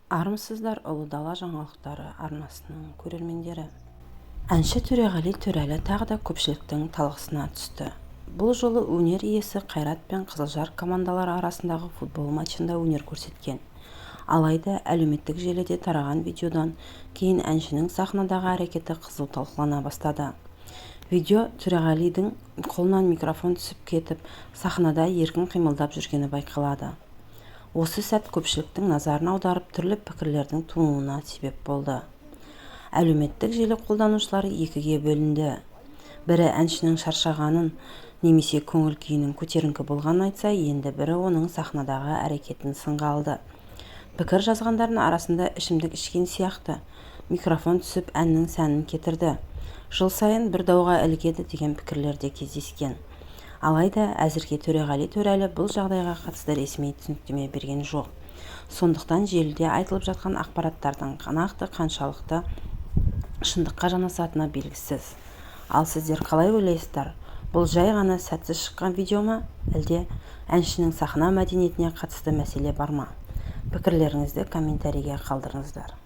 Армысыздар ұлы дала жаңалықтары арнасының көрермендері. Әнші Төреғали Төрәлі тағы да көпшіліктің талқысына түсті. Бұл жолы өнер иесі Қайрат пен Қызылжар командалары арасындағы футбол матчында өнер көрсеткен. Алайда әлеуметтік желіде тараған видеодан кейін әншінің сахнадағы әрекеті қызу талқылана бастады. Видео Төреғалидің қолынан микрофон түсіп кетіп, сахнада еркін қимылдап жүргені байқалады. Осы сәт көпшіліктің назарын аударып, түрлі пікірлердің тууына себеп болды. Әлеуметтік желі қолданушылары екіге бөлінді. Бірі әншінің шаршағанын немесе көңіл күйінің көтеріңкі болғанын айтса, енді бірі оның сахнадағы әрекетін сынға алды. Пікір жазғандардың арасында ішімдік ішкен сияқты, микрофон түсіп әннің сәнін кетірді, жыл сайын бір дауға ілігеді деген пікірлер де кездескен. Алайда әзірге Төреғали Төрәлі бұл жағдайға қатысты ресми түсініктеме берген жоқ. Сондықтан желіде айтылып жатқан ақпараттардың нақты қаншалықты шындыққа жанасатыны белгісіз. Ал сіздер қалай ойлайсыздар? Бұл жай ғана сәтсіз шыққан видео ма, әлде әншінің сахна мәдениетіне қатысты мәселе бар ма? Пікірлеріңізді комментарийге қалдырыңыздар.